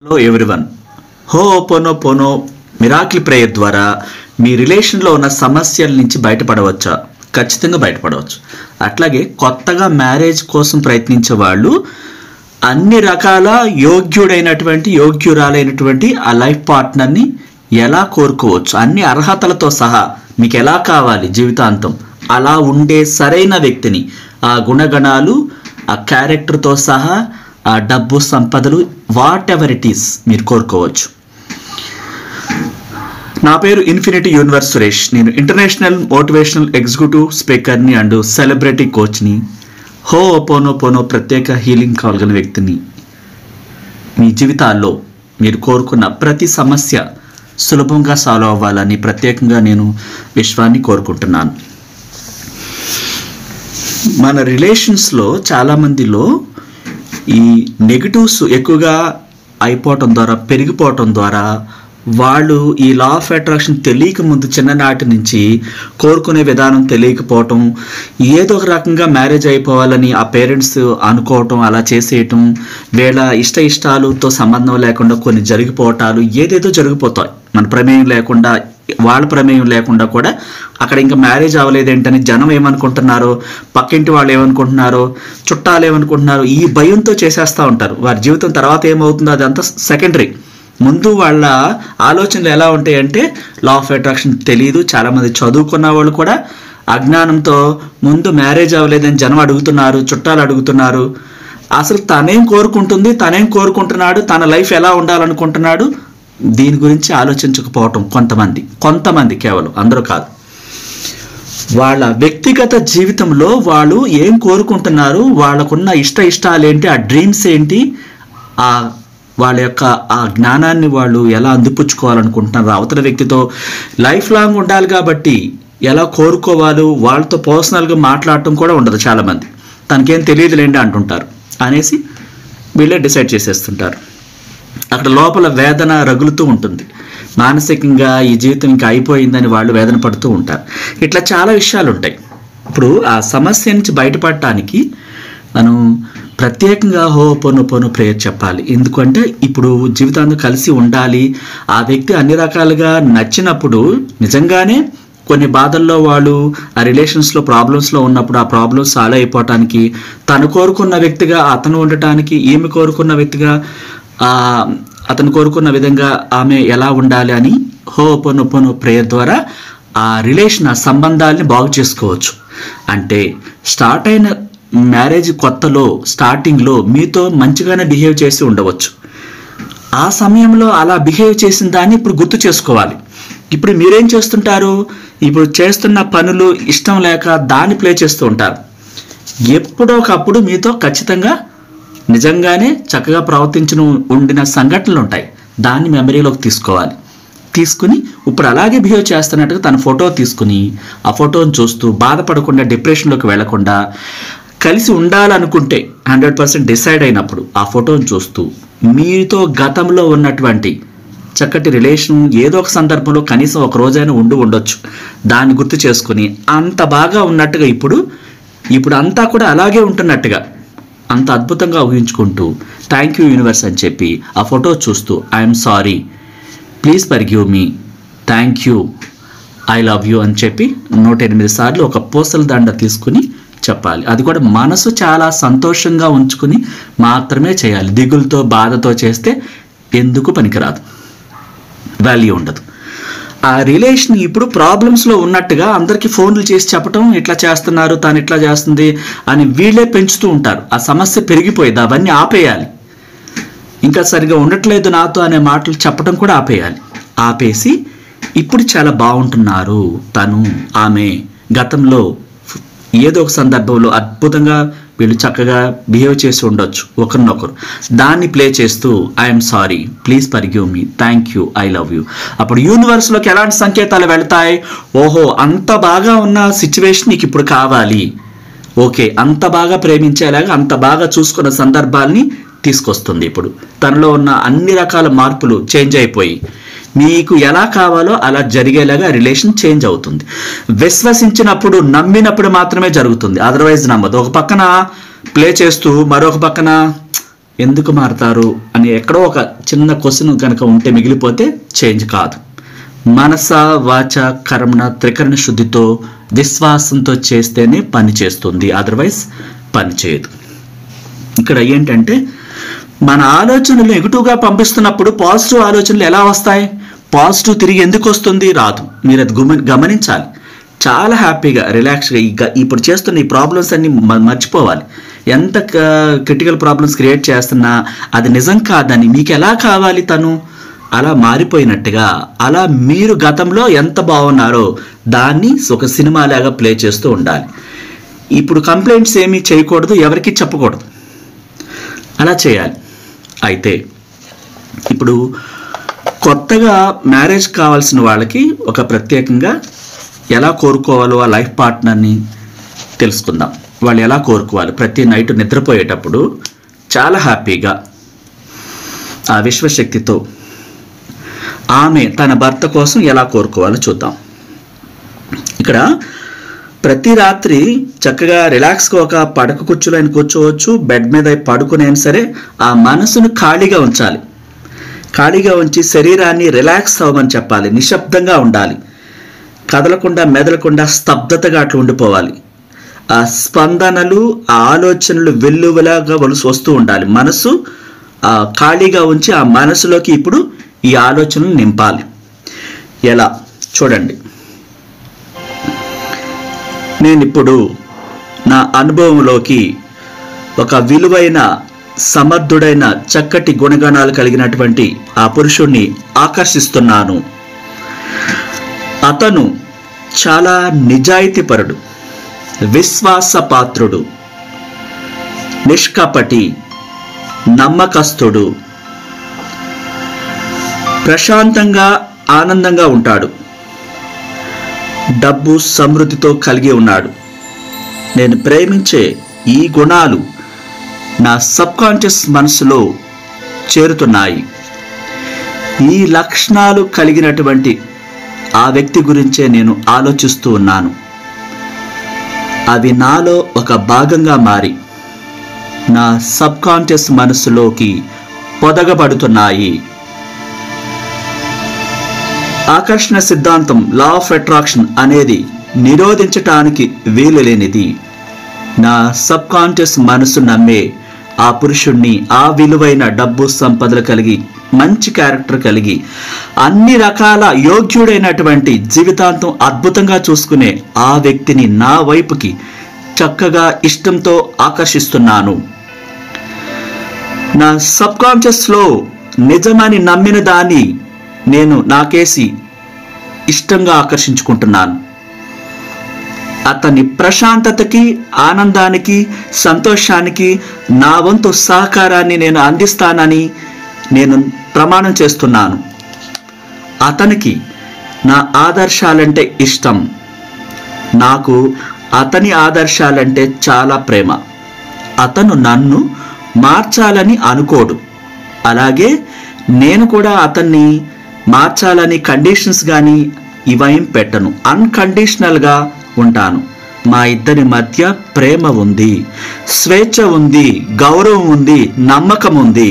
Hello everyone, ho'oponopono miracle prayer ద్వారా మీ రిలేషన్లో ఉన్న సమస్యల నుంచి బయటపడవచ్చా? ఖచ్చితంగా బయటపడవచ్చు. అట్లాగే కొత్తగా మ్యారేజ్ కోసం ప్రయత్నించే వాళ్ళు అన్ని రకాల యోగ్యురాలైనటువంటి ఆ లైఫ్ పార్ట్నర్ని ఎలా కోరుకోవచ్చు, అన్ని అర్హతలతో సహా మీకు ఎలా కావాలి జీవితాంతం అలా ఉండే సరైన వ్యక్తిని, ఆ గుణగణాలు, ఆ క్యారెక్టర్తో సహా, ఆ డబ్బు సంపదలు, వాట్ ఎవర్ ఇట్ ఈస్ మీరు కోరుకోవచ్చు. నా పేరు ఇన్ఫినిటీ యూనివర్స్ సురేష్. నేను ఇంటర్నేషనల్ మోటివేషనల్ ఎగ్జిక్యూటివ్ స్పీకర్ని అండ్ సెలబ్రిటీ కోచ్ని. హోపోనోపోనో ప్రత్యేక హీలింగ్ కాగల వ్యక్తిని. మీ జీవితాల్లో మీరు కోరుకున్న ప్రతి సమస్య సులభంగా సాల్వ్ అవ్వాలని ప్రత్యేకంగా నేను విశ్వాన్ని కోరుకుంటున్నాను. మన రిలేషన్స్లో చాలామందిలో ఈ నెగిటివ్స్ ఎక్కువగా అయిపోవటం ద్వారా, పెరిగిపోవటం ద్వారా వాళ్ళు ఈ లా ఆఫ్ అట్రాక్షన్ తెలియక ముందు చిన్ననాటి నుంచి కోరుకునే విధానం తెలియకపోవటం, ఏదో ఒక రకంగా మ్యారేజ్ అయిపోవాలని ఆ పేరెంట్స్ అనుకోవటం, అలా చేసేయటం, వీళ్ళ ఇష్టాలతో సంబంధం లేకుండా కొన్ని జరిగిపోవటాలు, ఏదేదో జరిగిపోతాయి మన ప్రమేయం లేకుండా, వాళ్ళ ప్రమేయం లేకుండా కూడా. అక్కడ ఇంకా మ్యారేజ్ అవ్వలేదేంటని జనం ఏమనుకుంటున్నారో, పక్కింటి వాళ్ళు ఏమనుకుంటున్నారో, చుట్టాలు ఏమనుకుంటున్నారో, ఈ భయంతో చేసేస్తూ ఉంటారు. వారి జీవితం తర్వాత ఏమవుతుందో అదంతా సెకండరీ. ముందు వాళ్ళ ఆలోచనలు ఎలా ఉంటాయంటే లా ఆఫ్ అట్రాక్షన్ తెలియదు. చాలామంది చదువుకున్న వాళ్ళు కూడా అజ్ఞానంతో ముందు మ్యారేజ్ అవ్వలేదని జనం అడుగుతున్నారు, చుట్టాలు అడుగుతున్నారు. అసలు తనేం కోరుకుంటున్నాడు, తన లైఫ్ ఎలా ఉండాలనుకుంటున్నాడు, దీని గురించి ఆలోచించకపోవటం కొంతమంది, కేవలం అందరూ కాదు. వాళ్ళ వ్యక్తిగత జీవితంలో వాళ్ళు ఏం కోరుకుంటున్నారు, వాళ్ళకున్న ఇష్టాలు ఏంటి, ఆ డ్రీమ్స్ ఏంటి, వాళ్ళ యొక్క ఆ జ్ఞానాన్ని వాళ్ళు ఎలా అందిపుచ్చుకోవాలనుకుంటున్నారు, అవతల వ్యక్తితో లైఫ్ లాంగ్ ఉండాలి కాబట్టి ఎలా కోరుకోవాలో వాళ్ళతో పర్సనల్గా మాట్లాడటం కూడా ఉండదు. చాలామంది తనకేం తెలియదులేండి అంటుంటారు అనేసి వీళ్ళే డిసైడ్ చేసేస్తుంటారు. అక్కడ లోపల వేదన రగులుతూ ఉంటుంది. మానసికంగా ఈ జీవితం ఇంకా అయిపోయిందని వాళ్ళు వేదన పడుతూ ఉంటారు. ఇట్లా చాలా విషయాలు ఉంటాయి. ఇప్పుడు ఆ సమస్య నుంచి బయటపడటానికి మనం ప్రత్యేకంగా హోపోనోపోనో ప్రేయర్ చెప్పాలి. ఎందుకంటే ఇప్పుడు జీవితాంతం కలిసి ఉండాలి. ఆ వ్యక్తి అన్ని రకాలుగా నచ్చినప్పుడు నిజంగానే కొన్ని బాధల్లో వాళ్ళు ఆ రిలేషన్స్లో ప్రాబ్లమ్స్లో ఉన్నప్పుడు ఆ ప్రాబ్లమ్స్ సాల్వ్ అయిపోవటానికి, తను కోరుకున్న వ్యక్తిగా అతను ఉండటానికి, ఈమె కోరుకున్న వ్యక్తిగా అతను కోరుకున్న విధంగా ఆమె ఎలా ఉండాలి అని హోపోనోపోనో ప్రేయర్ ద్వారా ఆ రిలేషన్, ఆ సంబంధాలని బాగు చేసుకోవచ్చు. అంటే స్టార్ట్ అయిన మ్యారేజ్ కొత్తలో స్టార్టింగ్లో మీతో మంచిగానే బిహేవ్ చేసి ఉండవచ్చు. ఆ సమయంలో అలా బిహేవ్ చేసిన దాన్ని ఇప్పుడు గుర్తు చేసుకోవాలి. ఇప్పుడు మీరేం చేస్తుంటారు, ఇప్పుడు చేస్తున్న పనులు ఇష్టం లేక దాన్ని ప్లే చేస్తూ ఉంటారు. ఎప్పుడో ఒకప్పుడు మీతో ఖచ్చితంగా నిజంగానే చక్కగా ఉండిన సంఘటనలు ఉంటాయి. దాన్ని మెమరీలోకి తీసుకుని ఇప్పుడు అలాగే బిహేవ్ చేస్తున్నట్టుగా తన ఫోటో తీసుకుని ఆ ఫోటోని చూస్తూ బాధపడకుండా, డిప్రెషన్లోకి వెళ్లకుండా, కలిసి ఉండాలనుకుంటే 100% డిసైడ్ అయినప్పుడు ఆ ఫోటోని చూస్తూ మీతో గతంలో ఉన్నటువంటి చక్కటి రిలేషన్ ఏదో ఒక సందర్భంలో కనీసం ఒక రోజైనా ఉండొచ్చు. దాన్ని గుర్తు చేసుకుని అంత బాగా ఉన్నట్టుగా ఇప్పుడు అంతా కూడా అలాగే ఉంటున్నట్టుగా అంత అద్భుతంగా ఊహించుకుంటూ థ్యాంక్ యూ యూనివర్స్ అని చెప్పి ఆ ఫోటో చూస్తూ I'm sorry, please forgive me, thank you, I love you అని చెప్పి 108 సార్లు ఒక పూసల దండ తీసుకుని చెప్పాలి. అది కూడా మనసు చాలా సంతోషంగా ఉంచుకుని మాత్రమే చేయాలి. దిగులతో, బాధతో చేస్తే ఎందుకు పనికిరాదు, వాల్యూ ఉండదు. ఆ రిలేషన్ ఇప్పుడు ప్రాబ్లమ్స్లో ఉన్నట్టుగా అందరికీ ఫోన్లు చేసి చెప్పటం, ఇట్లా చేస్తున్నారు, తాను ఇట్లా చేస్తుంది అని వీళ్ళే పెంచుతూ ఉంటారు. ఆ సమస్య పెరిగిపోయేది. అవన్నీ ఆపేయాలి. ఇంకా సరిగా ఉండట్లేదు నాతో అనే మాటలు చెప్పడం కూడా ఆపేసి ఇప్పుడు చాలా బాగుంటున్నారు, తను ఆమె గతంలో ఏదో ఒక సందర్భంలో అద్భుతంగా వీళ్ళు చక్కగా బిహేవ్ చేసి ఉండొచ్చు ఒకరినొకరు. దాన్ని ప్లే చేస్తూ I'm sorry, please forgive me, thank you, I love you. అప్పుడు యూనివర్స్లోకి ఎలాంటి సంకేతాలు వెళ్తాయి? ఓహో, అంత బాగా ఉన్న సిచ్యువేషన్ నీకు ఇప్పుడు కావాలి, ఓకే, అంత బాగా ప్రేమించేలాగా, అంత బాగా చూసుకున్న సందర్భాల్ని తీసుకొస్తుంది. ఇప్పుడు తనలో ఉన్న అన్ని రకాల మార్పులు చేంజ్ అయిపోయి మీకు ఎలా కావాలో అలా జరిగేలాగా రిలేషన్ చేంజ్ అవుతుంది. విశ్వసించినప్పుడు, నమ్మినప్పుడు మాత్రమే జరుగుతుంది. అదర్వైజ్ నమ్మదు. ఒక పక్కన ప్లే చేస్తూ మరొక పక్కన ఎందుకు మారతారు అని ఎక్కడో ఒక చిన్న క్వశ్చన్ కనుక ఉంటే మిగిలిపోతే చేంజ్ కాదు. మనస వాచ కర్మణ త్రికరణ శుద్ధితో విశ్వాసంతో చేస్తేనే పని చేస్తుంది, అదర్వైజ్ పని చేయదు. ఇక్కడ ఏంటంటే మన ఆలోచనలు నెగిటివ్గా పంపిస్తున్నప్పుడు పాజిటివ్ ఆలోచనలు ఎలా వస్తాయి? పాజిటివ్ తిరిగి ఎందుకు వస్తుంది? రాదు. మీరు అది గమనించాలి. చాలా హ్యాపీగా రిలాక్స్గా ఇప్పుడు చేస్తున్న ఈ ప్రాబ్లమ్స్ అన్ని మర్చిపోవాలి. ఎంత క్రిటికల్ ప్రాబ్లమ్స్ క్రియేట్ చేస్తున్నా అది నిజం కాదని మీకు ఎలా కావాలి? తను అలా మారిపోయినట్టుగా, అలా మీరు గతంలో ఎంత బాగున్నారో దాన్ని ఒక సినిమాలాగా ప్లే చేస్తూ ఉండాలి. ఇప్పుడు కంప్లైంట్స్ ఏమీ చేయకూడదు, ఎవరికి చెప్పకూడదు, అలా చేయాలి. అయితే ఇప్పుడు కొత్తగా మ్యారేజ్ కావాల్సిన వాళ్ళకి ఒక ప్రత్యేకంగా ఎలా కోరుకోవాలో ఆ లైఫ్ పార్ట్నర్ని తెలుసుకుందాం. వాళ్ళు ఎలా కోరుకోవాలి? ప్రతి నైట్ నిద్రపోయేటప్పుడు చాలా హ్యాపీగా ఆ విశ్వశక్తితో ఆమె తన భర్త కోసం ఎలా కోరుకోవాలో చూద్దాం. ఇక్కడ ప్రతి రాత్రి చక్కగా రిలాక్స్గా ఒక పడక కుర్చీలో ఆయన కూర్చోవచ్చు, బెడ్ మీద పడుకునైనా సరే ఆ మనసును ఖాళీగా ఉంచాలి. ఖాళీగా ఉంచి శరీరాన్ని రిలాక్స్ అవ్వమని చెప్పాలి. నిశ్శబ్దంగా ఉండాలి, కదలకుండా మెదలకుండా స్తబ్దతగా అట్లా ఉండిపోవాలి. ఆ స్పందనలు ఆ ఆలోచనలు వెల్లువలాగా వస్తూ ఉండాలి. మనసు ఖాళీగా ఉంచి ఆ మనసులోకి ఇప్పుడు ఈ ఆలోచనలు నింపాలి. ఎలా చూడండి. నేను ఇప్పుడు నా అనుభవంలోకి ఒక విలువైన సమర్థుడైన చక్కటి గుణగణాలు కలిగినటువంటి ఆ పురుషుణ్ణి ఆకర్షిస్తున్నాను. అతను చాలా నిజాయితీపరుడు, విశ్వాసపాత్రుడు, నిష్కపటి, నమ్మకస్తుడు, ప్రశాంతంగా ఆనందంగా ఉంటాడు, డబ్బు సమృద్ధితో కలిగి ఉన్నాడు. నేను ప్రేమించే ఈ గుణాలు నా సబ్కాన్షియస్ మనసులో చేరుతున్నాయి. ఈ లక్షణాలు కలిగినటువంటి ఆ వ్యక్తి గురించే నేను ఆలోచిస్తూ ఉన్నాను. అవి నాలో ఒక భాగంగా మారి నా సబ్కాన్షియస్ మనసులోకి పొదగబడుతున్నాయి. ఆకర్షణ సిద్ధాంతం, లా ఆఫ్ అట్రాక్షన్ అనేది నిరోధించటానికి వీలు లేనిది. నా సబ్కాన్షియస్ మనసు నమ్మే ఆ పురుషుణ్ణి, ఆ విలువైన డబ్బు సంపదలు కలిగి, మంచి క్యారెక్టర్ కలిగి, అన్ని రకాల యోగ్యుడైనటువంటి జీవితాంతం అద్భుతంగా చూసుకునే ఆ వ్యక్తిని నా వైపుకి చక్కగా ఇష్టంతో ఆకర్షిస్తున్నాను. నా సబ్కాన్షియస్లో నిజమని నమ్మిన దాన్ని నేను నాకేసి ఇష్టంగా ఆకర్షించుకుంటున్నాను. అతని ప్రశాంతతకి, ఆనందానికి, సంతోషానికి నా వంతు సహకారాన్ని నేను అందిస్తానని నేను ప్రమాణం చేస్తున్నాను. అతనికి నా ఆదర్శాలంటే ఇష్టం. నాకు అతని ఆదర్శాలంటే చాలా ప్రేమ. అతను నన్ను మార్చాలని అనుకోడు. అలాగే నేను కూడా అతన్ని మార్చాలని కండిషన్స్ కానీ ఇవేం పెట్టను. అన్కండిషనల్గా ఉంటాను. మా ఇద్దరి మధ్య ప్రేమ ఉంది, స్వేచ్ఛ ఉంది, గౌరవం ఉంది, నమ్మకం ఉంది.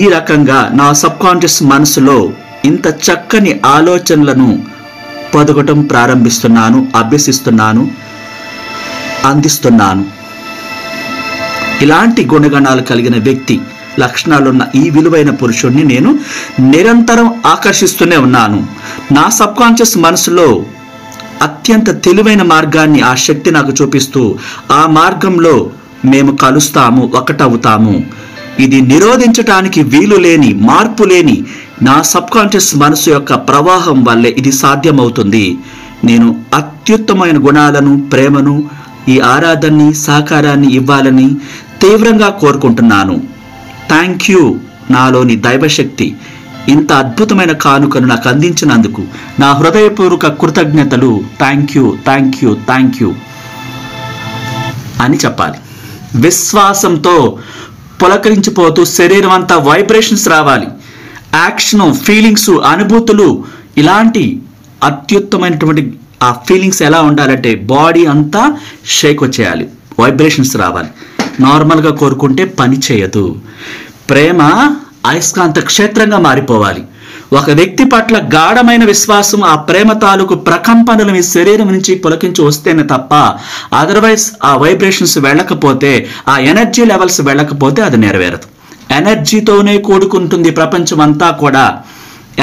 ఈ రకంగా నా సబ్కాన్షియస్ మనసులో ఇంత చక్కని ఆలోచనలను పొదగటం ప్రారంభిస్తున్నాను, అభ్యసిస్తున్నాను, అందిస్తున్నాను. ఇలాంటి గుణగణాలు కలిగిన వ్యక్తి, లక్షణాలున్న ఈ విలువైన పురుషుణ్ణి నేను నిరంతరం ఆకర్షిస్తూనే ఉన్నాను. నా సబ్కాన్షియస్ మనసులో అత్యంత తెలివైన మార్గాన్ని ఆ శక్తి నాకు చూపిస్తూ ఆ మార్గంలో మేము కలుస్తాము, ఒకటవుతాము. ఇది నిరోధించటానికి వీలు లేని, మార్పు లేని నా సబ్కాన్షియస్ మనసు యొక్క ప్రవాహం వల్లే ఇది సాధ్యమవుతుంది. నేను అత్యుత్తమైన గుణాలను, ప్రేమను, ఈ ఆరాధనని, సహకారాన్ని ఇవ్వాలని తీవ్రంగా కోరుకుంటున్నాను. థ్యాంక్ యూ నాలోని దైవశక్తి, ఇంత అద్భుతమైన కానుకను నాకు అందించినందుకు నా హృదయపూర్వక కృతజ్ఞతలు. Thank you, thank you, thank you అని చెప్పాలి. విశ్వాసంతో పులకరించిపోతూ శరీరం అంతా వైబ్రేషన్స్ రావాలి. యాక్షన్, ఫీలింగ్స్, అనుభూతులు, ఇలాంటి అత్యుత్తమైనటువంటి ఆ ఫీలింగ్స్ ఎలా ఉండాలంటే బాడీ అంతా షేక్ వచ్చేయాలి, వైబ్రేషన్స్ రావాలి. నార్మల్గా కోరుకుంటే పని చేయదు. ప్రేమ అయస్కాంత క్షేత్రంగా మారిపోవాలి. ఒక వ్యక్తి పట్ల గాఢమైన విశ్వాసం, ఆ ప్రేమ తాలూకు ప్రకంపనలు మీ శరీరం నుంచి పులకించి వస్తేనే తప్ప, అదర్వైజ్ ఆ వైబ్రేషన్స్ వెళ్ళకపోతే, ఆ ఎనర్జీ లెవెల్స్ వెళ్ళకపోతే అది నెరవేరదు. ఎనర్జీతోనే కూడుకుంటుంది ప్రపంచం అంతా కూడా.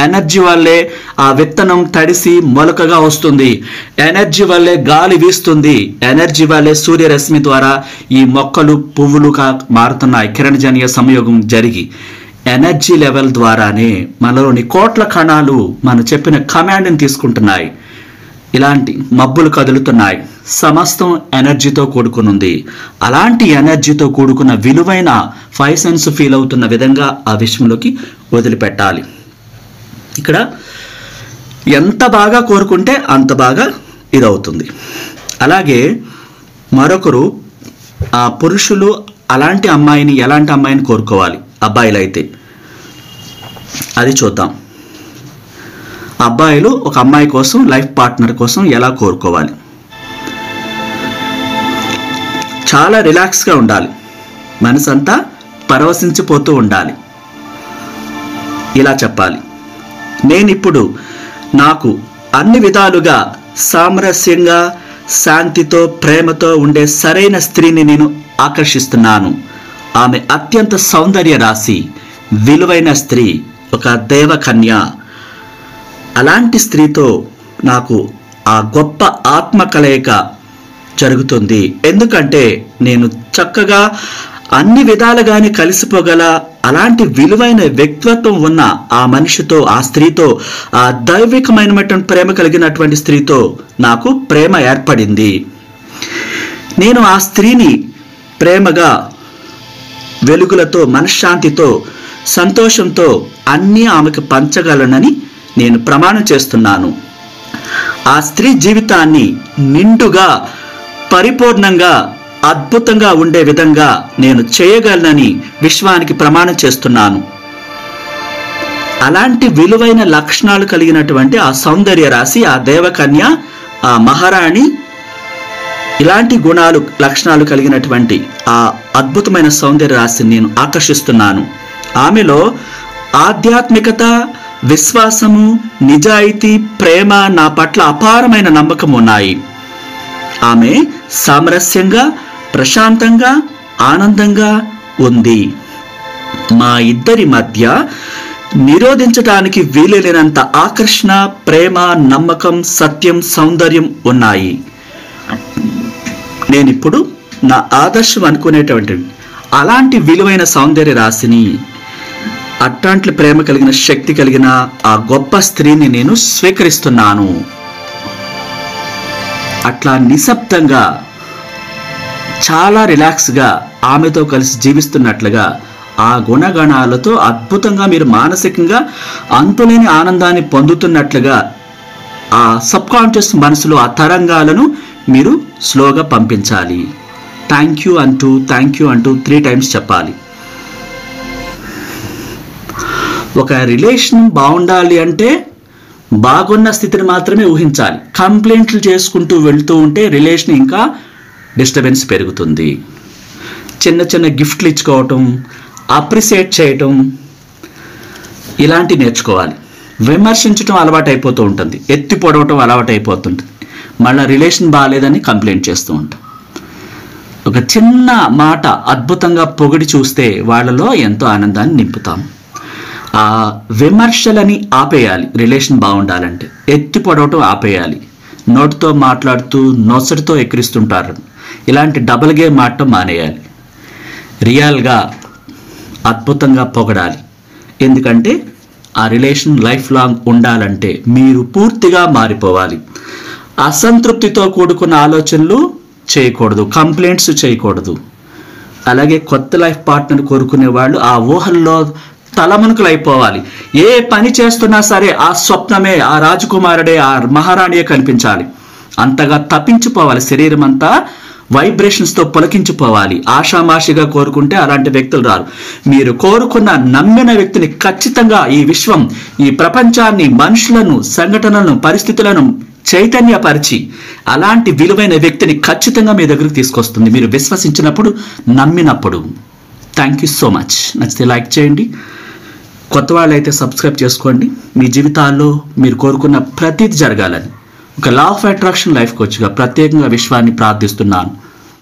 ఎనర్జీ వల్లే ఆ విత్తనం తడిసి మొలకగా వస్తుంది. ఎనర్జీ వల్లే గాలి వీస్తుంది. ఎనర్జీ వల్లే సూర్యరశ్మి ద్వారా ఈ మొక్కలు పువ్వులుగా మారుతున్నాయి, కిరణజన్య సంయోగం జరిగి. ఎనర్జీ లెవెల్ ద్వారానే మనలోని కోట్ల కణాలు మనం చెప్పిన కమాండ్ని తీసుకుంటున్నాయి. ఇలాంటి మబ్బులు కదులుతున్నాయి. సమస్తం ఎనర్జీతో కూడుకునుంది. అలాంటి ఎనర్జీతో కూడుకున్న విలువైన 5 సెన్స్ ఫీల్ అవుతున్న విధంగా ఆ విషయంలోకి వదిలిపెట్టాలి. ఇక్కడ ఎంత బాగా కోరుకుంటే అంత బాగా ఇదవుతుంది. అలాగే మరొకరు, ఆ పురుషులు అలాంటి అమ్మాయిని, ఎలాంటి అమ్మాయిని కోరుకోవాలి అబ్బాయిలు అయితే, అది చూద్దాం. అబ్బాయిలు ఒక అమ్మాయి కోసం, లైఫ్ పార్ట్నర్ కోసం ఎలా కోరుకోవాలి? చాలా రిలాక్స్గా ఉండాలి. మనసంతా పరవశించిపోతూ ఉండాలి. ఇలా చెప్పాలి, నేనిప్పుడు నాకు అన్ని విధాలుగా సామరస్యంగా, శాంతితో, ప్రేమతో ఉండే సరైన స్త్రీని నేను ఆకర్షిస్తున్నాను. ఆమె అత్యంత సౌందర్య రాశి, విలువైన స్త్రీ, ఒక దేవకన్య. అలాంటి స్త్రీతో నాకు ఆ గొప్ప ఆత్మ కలయిక జరుగుతుంది. ఎందుకంటే నేను చక్కగా అన్ని విధాలుగానే కలిసిపోగల అలాంటి విలువైన వ్యక్తిత్వం ఉన్న ఆ మనిషితో, ఆ స్త్రీతో, ఆ దైవికమైనటువంటి ప్రేమ కలిగినటువంటి స్త్రీతో నాకు ప్రేమ ఏర్పడింది. నేను ఆ స్త్రీని ప్రేమగా, వెలుగులతో, మనశ్శాంతితో, సంతోషంతో అన్నీ ఆమెకు పంచగలనని నేను ప్రమాణం చేస్తున్నాను. ఆ స్త్రీ జీవితాన్ని నిండుగా, పరిపూర్ణంగా, అద్భుతంగా ఉండే విధంగా నేను చేయగలనని విశ్వానికి ప్రమాణం చేస్తున్నాను. అలాంటి విలువైన లక్షణాలు కలిగినటువంటి ఆ సౌందర్య రాశి, ఆ దేవకన్య, ఆ మహారాణి, ఇలాంటి గుణాలు, లక్షణాలు కలిగినటువంటి ఆ అద్భుతమైన సౌందర్య రాశిని నేను ఆకర్షిస్తున్నాను. ఆమెలో ఆధ్యాత్మికత, విశ్వాసము, నిజాయితీ, ప్రేమ, నా పట్ల అపారమైన నమ్మకం ఉన్నాయి. ఆమె సామరస్యంగా, ప్రశాంతంగా, ఆనందంగా ఉంది. మా ఇద్దరి మధ్య నిరోధించడానికి వీలైనంత ఆకర్షణ, ప్రేమ, నమ్మకం, సత్యం, సౌందర్యం ఉన్నాయి. నేనిప్పుడు నా ఆదర్శం అనుకునేటువంటి అలాంటి విలువైన సౌందర్య రాశిని, అట్లాంటి ప్రేమ కలిగిన, శక్తి కలిగిన ఆ గొప్ప స్త్రీని నేను స్వీకరిస్తున్నాను. అట్లా నిశ్శబ్దంగా, చాలా రిలాక్స్గా ఆమెతో కలిసి జీవిస్తున్నట్లుగా, ఆ గుణగణాలతో అద్భుతంగా మీరు మానసికంగా అంతులేని ఆనందాన్ని పొందుతున్నట్లుగా ఆ సబ్కాన్షియస్ మనసులో ఆ తరంగాలను మీరు స్లోగా పంపించాలి. థ్యాంక్ యూ అంటూ 3 టైమ్స్ చెప్పాలి. ఒక రిలేషన్ బాగుండాలి అంటే బాగున్న స్థితిని మాత్రమే ఊహించాలి. కంప్లైంట్లు చేసుకుంటూ వెళ్తూ ఉంటే రిలేషన్ ఇంకా డిస్టర్బెన్స్ పెరుగుతుంది. చిన్న చిన్న గిఫ్ట్లు ఇచ్చుకోవటం, అప్రిషియేట్ చేయటం, ఇలాంటివి నేర్చుకోవాలి. విమర్శించడం అలవాటు అయిపోతూ ఉంటుంది, ఎత్తి పొడవటం అలవాటు అయిపోతుంటుంది. మళ్ళీ రిలేషన్ బాగాలేదని కంప్లైంట్ చేస్తూ ఉంటాం. ఒక చిన్న మాట అద్భుతంగా పొగిడి చూస్తే వాళ్ళలో ఎంతో ఆనందాన్ని నింపుతాం. ఆ విమర్శలని ఆపేయాలి. రిలేషన్ బాగుండాలంటే ఎత్తి పొడవటం ఆపేయాలి. నోటితో మాట్లాడుతూ నొసటితో ఎక్కిరిస్తుంటారు. ఇలాంటి డబుల్ గేమ్ ఆడటం మానేయాలి. రియల్గా అద్భుతంగా పొగడాలి. ఎందుకంటే ఆ రిలేషన్ లైఫ్ లాంగ్ ఉండాలంటే మీరు పూర్తిగా మారిపోవాలి. అసంతృప్తితో కూడుకున్న ఆలోచనలు చేయకూడదు, కంప్లైంట్స్ చేయకూడదు. అలాగే కొత్త లైఫ్ పార్ట్నర్ కోరుకునే వాళ్ళు ఆ ఊహల్లో తలమునకలు అయిపోవాలి. ఏ పని చేస్తున్నా సరే ఆ స్వప్నమే, ఆ రాజకుమారుడే, ఆ మహారాణియే కనిపించాలి. అంతగా తప్పించిపోవాలి. శరీరం అంతా వైబ్రేషన్స్తో పులకించిపోవాలి. ఆషామాషిగా కోరుకుంటే అలాంటి వ్యక్తులు రారు. మీరు కోరుకున్న, నమ్మిన వ్యక్తిని ఖచ్చితంగా ఈ విశ్వం, ఈ ప్రపంచాన్ని, మనుషులను, సంఘటనలను, పరిస్థితులను చైతన్యపరిచి అలాంటి విలువైన వ్యక్తిని ఖచ్చితంగా మీ దగ్గరికి తీసుకొస్తుంది, మీరు విశ్వసించినప్పుడు, నమ్మినప్పుడు. Thank you so much. నచ్చితే లైక్ చేయండి, కొత్త వాళ్ళు అయితే సబ్స్క్రైబ్ చేసుకోండి. మీ జీవితాల్లో మీరు కోరుకున్న ప్రతిదీ జరగాలని ఒక లా ఆఫ్ అట్రాక్షన్ లైఫ్ కోచ్గా ప్రత్యేకంగా విశ్వాన్ని ప్రార్థిస్తున్నాను.